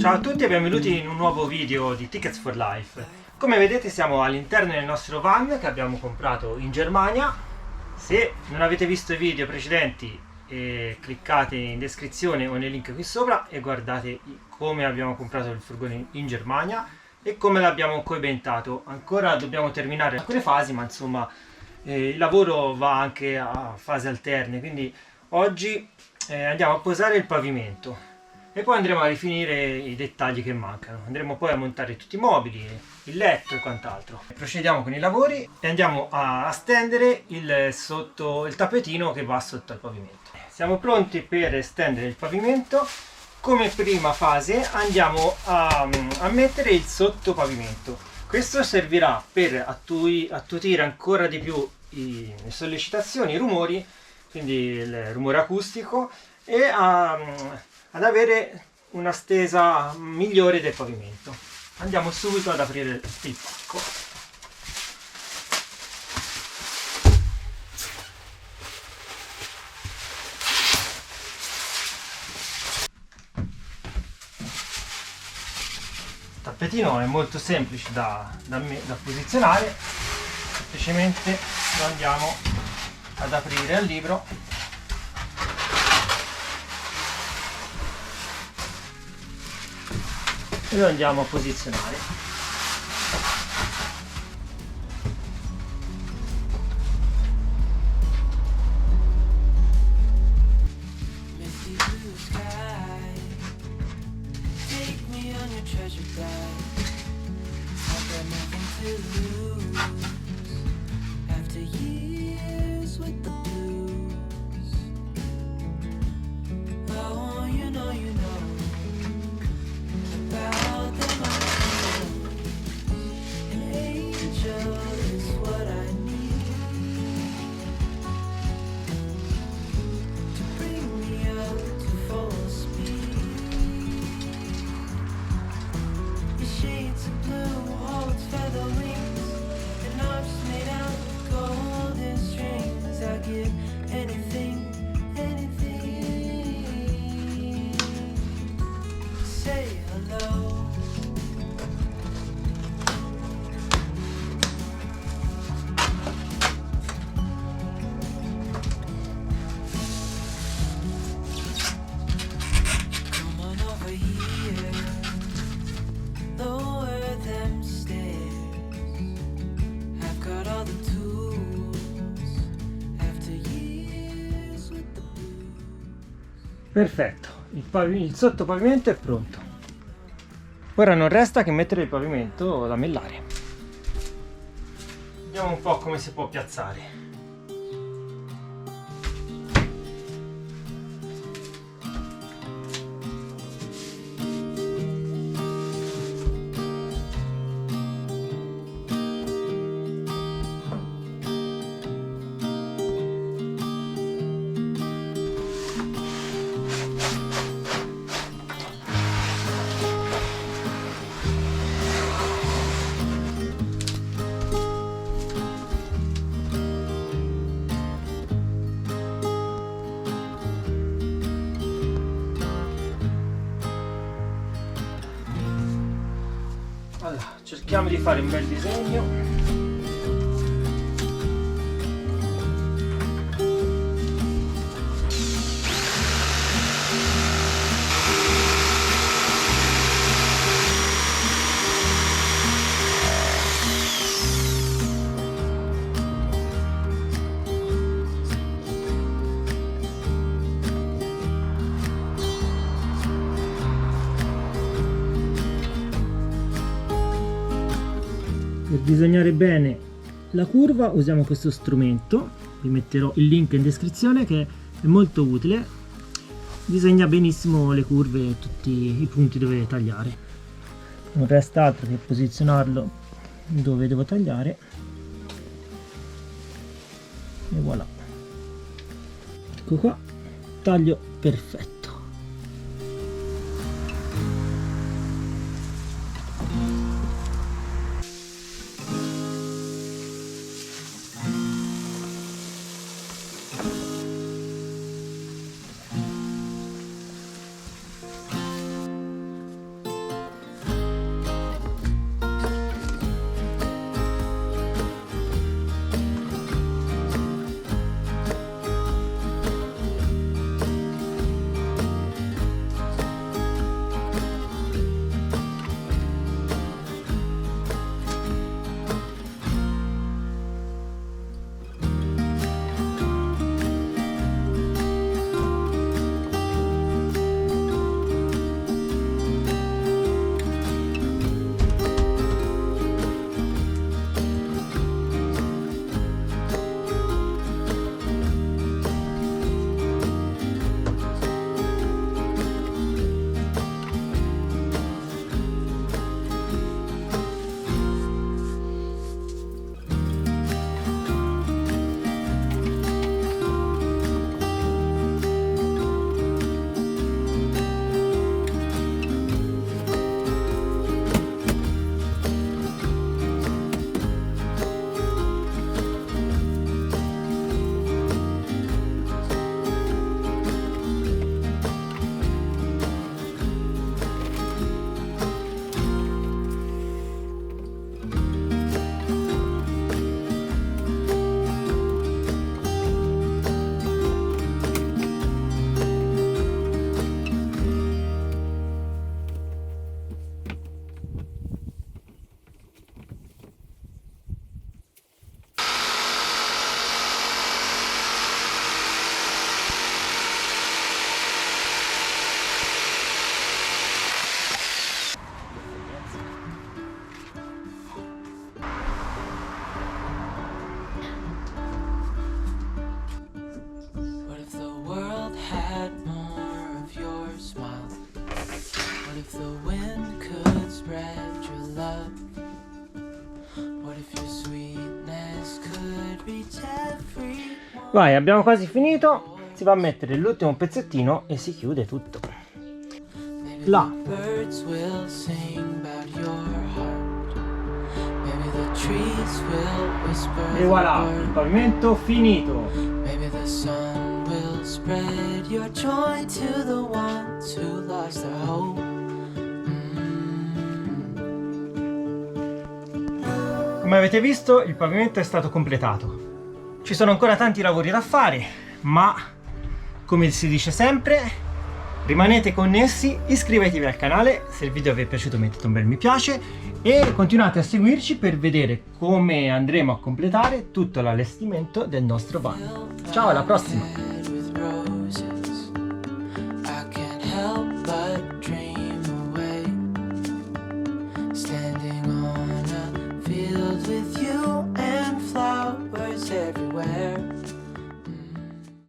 Ciao a tutti e benvenuti in un nuovo video di Tickets for Life. Come vedete siamo all'interno del nostro van che abbiamo comprato in Germania. Se non avete visto i video precedenti cliccate in descrizione o nel link qui sopra e guardate come abbiamo comprato il furgone in Germania e come l'abbiamo coibentato. Ancora dobbiamo terminare alcune fasi, ma insomma il lavoro va anche a fasi alterne, quindi oggi andiamo a posare il pavimento e poi andremo a rifinire i dettagli che mancano. Andremo poi a montare tutti i mobili, il letto e quant'altro. Procediamo con i lavori e andiamo a stendere il tappetino che va sotto al pavimento. Siamo pronti per stendere il pavimento. Come prima fase andiamo a mettere il sottopavimento. Questo servirà per attutire ancora di più le sollecitazioni, i rumori, quindi il rumore acustico, e ad avere una stesa migliore del pavimento. Andiamo subito ad aprire il pacco. Il tappetino è molto semplice da posizionare, semplicemente lo andiamo ad aprire al libro e lo andiamo a posizionare. Perfetto, il sottopavimento è pronto. Ora non resta che mettere il pavimento lamellare. Vediamo un po' come si può piazzare. Allora, cerchiamo di fare un bel disegno. Per disegnare bene la curva usiamo questo strumento, vi metterò il link in descrizione, che è molto utile, disegna benissimo le curve e tutti i punti dove tagliare. Non resta altro che posizionarlo dove devo tagliare e voilà, ecco qua, taglio perfetto. had more of your smile? What if the wind could spread your love? What if your sweetness could reach everyone? Vai, abbiamo quasi finito. Si va a mettere l'ultimo pezzettino e si chiude tutto. Là. Birds will sing about your heart. Maybe the trees will whisper E voilà, the il word. pavimento finito. Maybe the sun will spread your joy to the ones who lost their hope. Come avete visto, il pavimento è stato completato. Ci sono ancora tanti lavori da fare, ma come si dice sempre, rimanete connessi, iscrivetevi al canale, se il video vi è piaciuto mettete un bel mi piace e continuate a seguirci per vedere come andremo a completare tutto l'allestimento del nostro van. Ciao, alla prossima! With roses, I can't help but dream away, standing